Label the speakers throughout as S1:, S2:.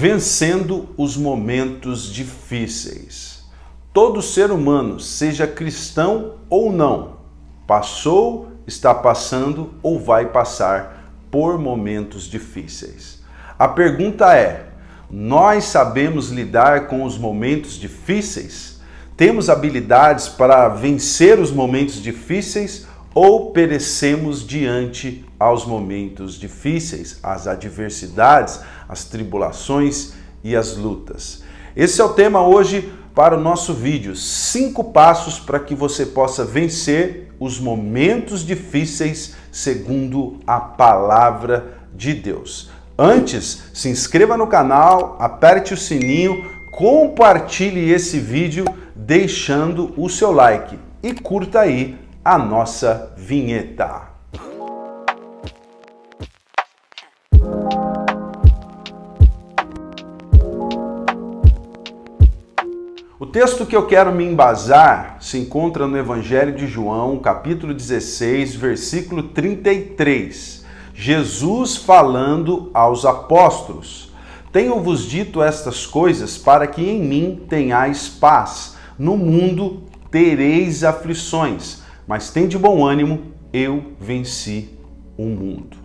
S1: Vencendo os momentos difíceis. Todo ser humano, seja cristão ou não, passou, está passando ou vai passar por momentos difíceis. A pergunta é: nós sabemos lidar com os momentos difíceis? Temos habilidades para vencer os momentos difíceis ou perecemos diante aos momentos difíceis, às adversidades, às tribulações e às lutas? Esse é o tema hoje para o nosso vídeo. 5 passos para que você possa vencer os momentos difíceis segundo a palavra de Deus. Antes, se inscreva no canal, aperte o sininho, compartilhe esse vídeo deixando o seu like e curta aí a nossa vinheta. O texto que eu quero me embasar se encontra no Evangelho de João, capítulo 16, versículo 33. Jesus falando aos apóstolos: Tenho-vos dito estas coisas para que em mim tenhais paz. No mundo tereis aflições, mas tende bom ânimo, eu venci o mundo.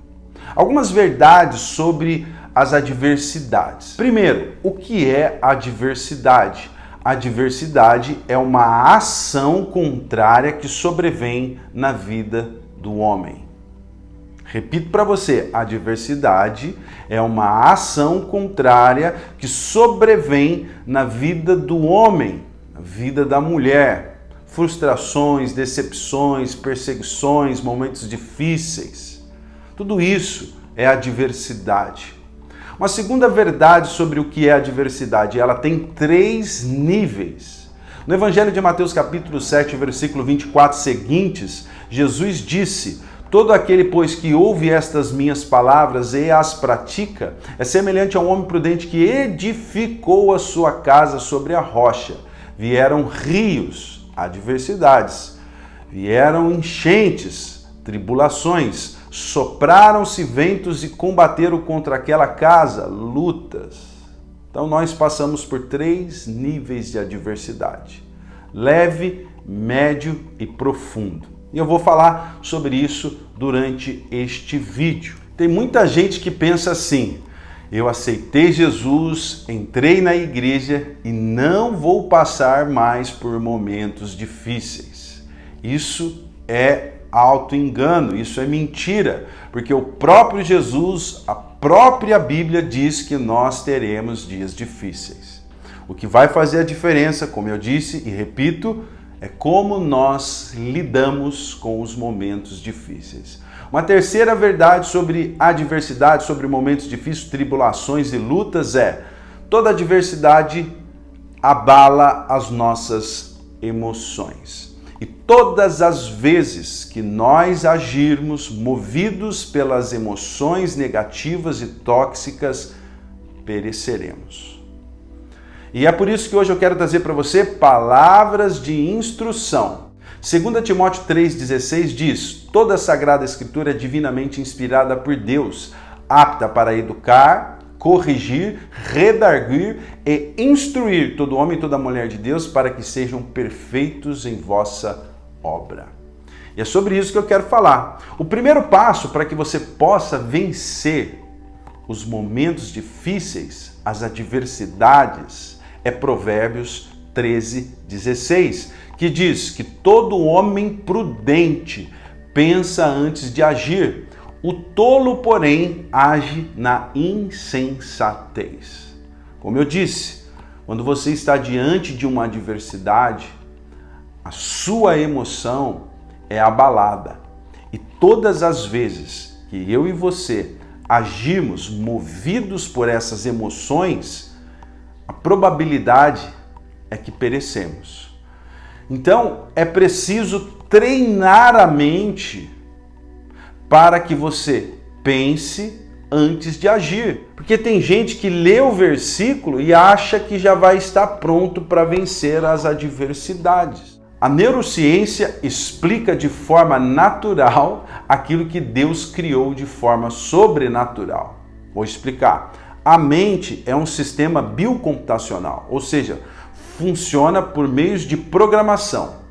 S1: Algumas verdades sobre as adversidades. Primeiro, o que é adversidade? A adversidade é uma ação contrária que sobrevém na vida do homem. Repito para você, a adversidade é uma ação contrária que sobrevém na vida do homem, na vida da mulher. Frustrações, decepções, perseguições, momentos difíceis. Tudo isso é adversidade. Uma segunda verdade sobre o que é adversidade, ela tem 3 níveis. No Evangelho de Mateus capítulo 7, versículo 24 seguintes, Jesus disse: Todo aquele, pois, que ouve estas minhas palavras e as pratica, é semelhante a um homem prudente que edificou a sua casa sobre a rocha. Vieram rios, adversidades, vieram enchentes, tribulações, sopraram-se ventos e combateram contra aquela casa, lutas. Então nós passamos por 3 níveis de adversidade: leve, médio e profundo. E eu vou falar sobre isso durante este vídeo. Tem muita gente que pensa assim: eu aceitei Jesus, entrei na igreja e não vou passar mais por momentos difíceis. Isso é auto-engano, isso é mentira, porque o próprio Jesus, a própria Bíblia diz que nós teremos dias difíceis. O que vai fazer a diferença, como eu disse e repito, é como nós lidamos com os momentos difíceis. Uma terceira verdade sobre adversidade, sobre momentos difíceis, tribulações e lutas é: toda adversidade abala as nossas emoções. E todas as vezes que nós agirmos movidos pelas emoções negativas e tóxicas, pereceremos. E é por isso que hoje eu quero trazer para você palavras de instrução. 2 Timóteo 3,16 diz: Toda a Sagrada Escritura é divinamente inspirada por Deus, apta para educar, corrigir, redarguir e instruir todo homem e toda mulher de Deus para que sejam perfeitos em vossa obra. E é sobre isso que eu quero falar. O primeiro passo para que você possa vencer os momentos difíceis, as adversidades, é Provérbios 13:16, que diz que todo homem prudente pensa antes de agir. O tolo, porém, age na insensatez. Como eu disse, quando você está diante de uma adversidade, a sua emoção é abalada. E todas as vezes que eu e você agimos movidos por essas emoções, a probabilidade é que perecemos. Então, é preciso treinar a mente para que você pense antes de agir. Porque tem gente que lê o versículo e acha que já vai estar pronto para vencer as adversidades. A neurociência explica de forma natural aquilo que Deus criou de forma sobrenatural. Vou explicar. A mente é um sistema biocomputacional, ou seja, funciona por meios de programação.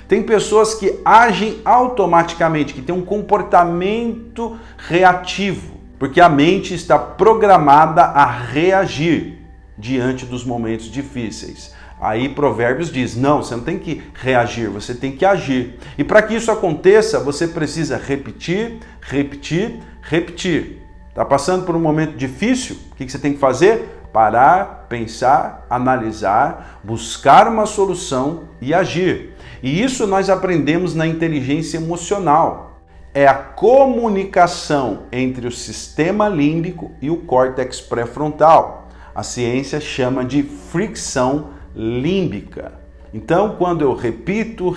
S1: Tem pessoas que agem automaticamente, que têm um comportamento reativo, porque a mente está programada a reagir diante dos momentos difíceis. Aí Provérbios diz, não, você não tem que reagir, você tem que agir. E para que isso aconteça, você precisa repetir, repetir, repetir. Está passando por um momento difícil? O que você tem que fazer? Parar, pensar, analisar, buscar uma solução e agir. E isso nós aprendemos na inteligência emocional. É a comunicação entre o sistema límbico e o córtex pré-frontal. A ciência chama de fricção límbica. Então, quando eu repito,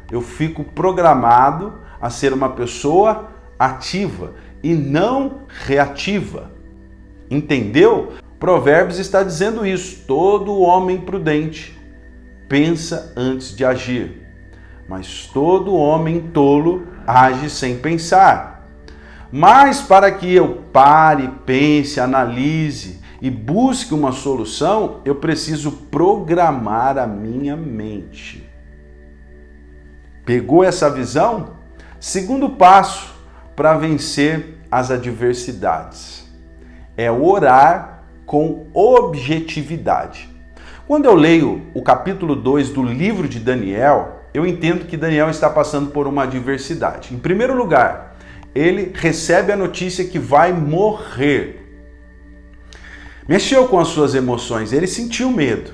S1: eu fico programado a ser uma pessoa ativa e não reativa. Entendeu? Provérbios está dizendo isso. Todo homem prudente pensa antes de agir, mas todo homem tolo age sem pensar. Mas para que eu pare, pense, analise e busque uma solução, eu preciso programar a minha mente. Pegou essa visão? Segundo passo para vencer as adversidades é orar com objetividade. Quando eu leio o capítulo 2 do livro de Daniel, eu entendo que Daniel está passando por uma adversidade. Em primeiro lugar, ele recebe a notícia que vai morrer. Mexeu com as suas emoções, ele sentiu medo.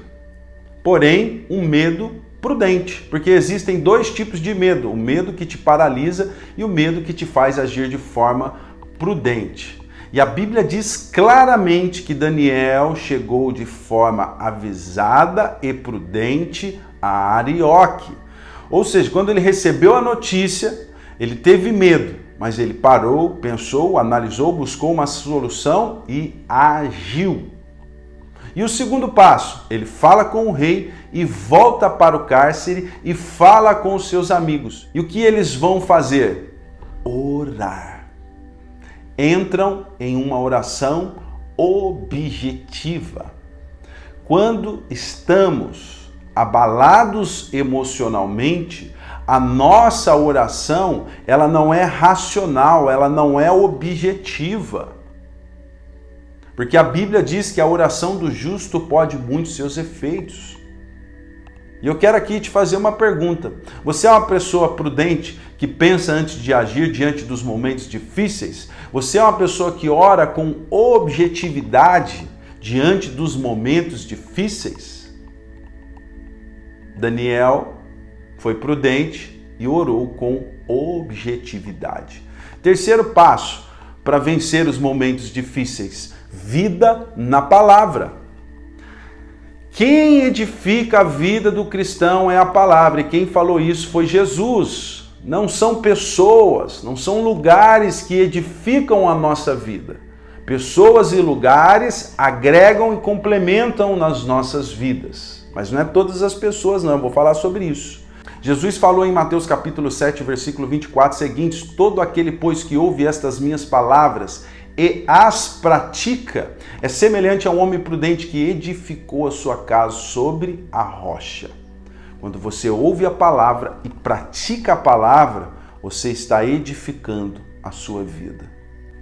S1: Porém, um medo prudente, porque existem dois tipos de medo: o medo que te paralisa e o medo que te faz agir de forma prudente. E a Bíblia diz claramente que Daniel chegou de forma avisada e prudente a Arioque. Ou seja, quando ele recebeu a notícia, ele teve medo, mas ele parou, pensou, analisou, buscou uma solução e agiu. E o segundo passo, ele fala com o rei e volta para o cárcere e fala com os seus amigos. E o que eles vão fazer? Orar. Entram em uma oração objetiva. Quando estamos abalados emocionalmente, a nossa oração, ela não é racional, ela não é objetiva. Porque a Bíblia diz que a oração do justo pode muito seus efeitos. E eu quero aqui te fazer uma pergunta. Você é uma pessoa prudente que pensa antes de agir diante dos momentos difíceis? Você é uma pessoa que ora com objetividade diante dos momentos difíceis? Daniel foi prudente e orou com objetividade. Terceiro passo para vencer os momentos difíceis: vida na palavra. Quem edifica a vida do cristão é a palavra, e quem falou isso foi Jesus. Não são pessoas, não são lugares que edificam a nossa vida. Pessoas e lugares agregam e complementam nas nossas vidas. Mas não é todas as pessoas, não, eu vou falar sobre isso. Jesus falou em Mateus capítulo 7, versículo 24, seguintes: todo aquele, pois, que ouve estas minhas palavras e as pratica, é semelhante a um homem prudente que edificou a sua casa sobre a rocha. Quando você ouve a palavra e pratica a palavra, você está edificando a sua vida.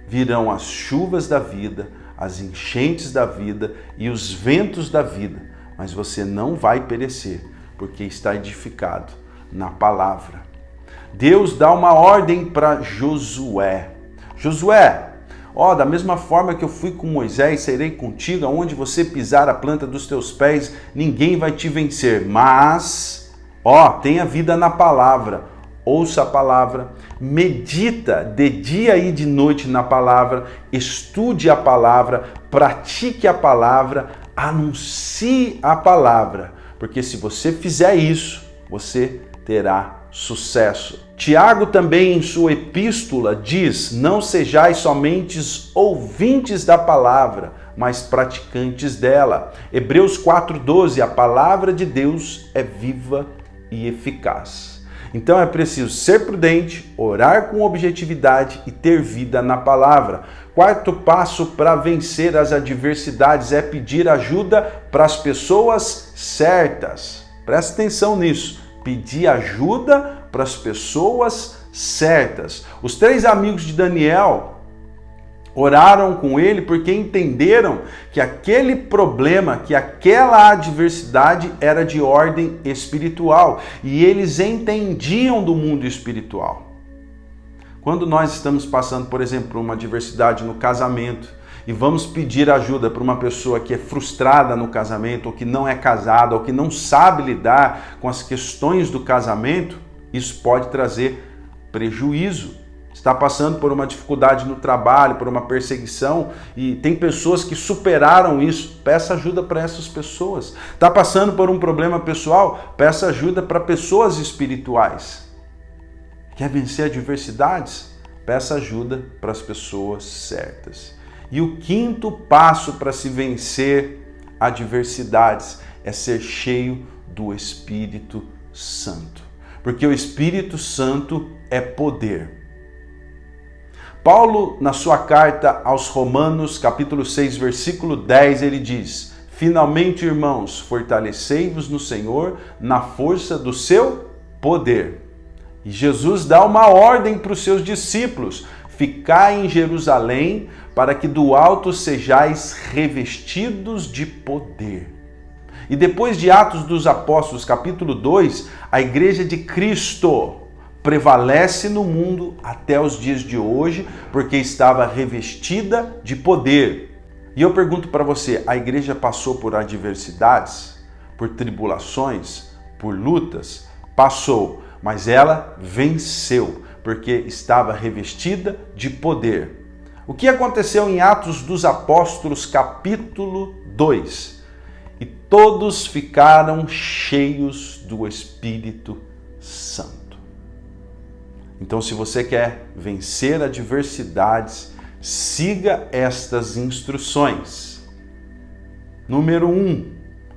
S1: Virão as chuvas da vida, as enchentes da vida e os ventos da vida, mas você não vai perecer, porque está edificado na palavra. Deus dá uma ordem para Josué. Josué, da mesma forma que eu fui com Moisés, serei contigo, aonde você pisar a planta dos teus pés, ninguém vai te vencer. Mas, tenha vida na palavra, ouça a palavra, medita de dia e de noite na palavra, estude a palavra, pratique a palavra, anuncie a palavra, porque se você fizer isso, você terá sucesso. Tiago também, em sua epístola, diz: não sejais somente ouvintes da palavra, mas praticantes dela. Hebreus 4:12, a palavra de Deus é viva e eficaz. Então é preciso ser prudente, orar com objetividade e ter vida na palavra. Quarto passo para vencer as adversidades é pedir ajuda para as pessoas certas. Presta atenção nisso. Pedir ajuda para as pessoas certas. Os 3 amigos de Daniel oraram com ele porque entenderam que aquele problema, que aquela adversidade era de ordem espiritual e eles entendiam do mundo espiritual. Quando nós estamos passando, por exemplo, por uma adversidade no casamento e vamos pedir ajuda para uma pessoa que é frustrada no casamento, ou que não é casada, ou que não sabe lidar com as questões do casamento, isso pode trazer prejuízo. Está passando por uma dificuldade no trabalho, por uma perseguição, e tem pessoas que superaram isso, peça ajuda para essas pessoas. Está passando por um problema pessoal, peça ajuda para pessoas espirituais. Quer vencer adversidades? Peça ajuda para as pessoas certas. E o 5º passo para se vencer adversidades é ser cheio do Espírito Santo. Porque o Espírito Santo é poder. Paulo, na sua carta aos Romanos, capítulo 6, versículo 10, ele diz: finalmente, irmãos, fortalecei-vos no Senhor na força do seu poder. E Jesus dá uma ordem para os seus discípulos: ficai em Jerusalém, para que do alto sejais revestidos de poder. E depois de Atos dos Apóstolos, capítulo 2, a Igreja de Cristo prevalece no mundo até os dias de hoje, porque estava revestida de poder. E eu pergunto para você, a igreja passou por adversidades, por tribulações, por lutas? Passou, mas ela venceu, porque estava revestida de poder. O que aconteceu em Atos dos Apóstolos, capítulo 2? E todos ficaram cheios do Espírito Santo. Então, se você quer vencer adversidades, siga estas instruções. Número 1,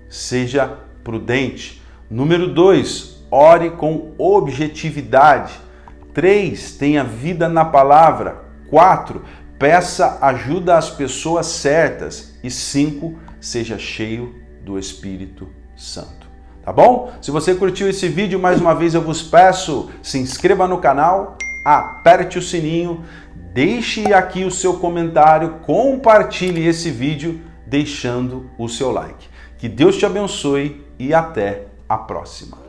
S1: seja prudente. Número 2, ore com objetividade. 3, tenha vida na palavra. 4, peça ajuda às pessoas certas. E 5, seja cheio do Espírito Santo. Tá bom? Se você curtiu esse vídeo, mais uma vez eu vos peço, se inscreva no canal, aperte o sininho, deixe aqui o seu comentário, compartilhe esse vídeo deixando o seu like. Que Deus te abençoe e até a próxima.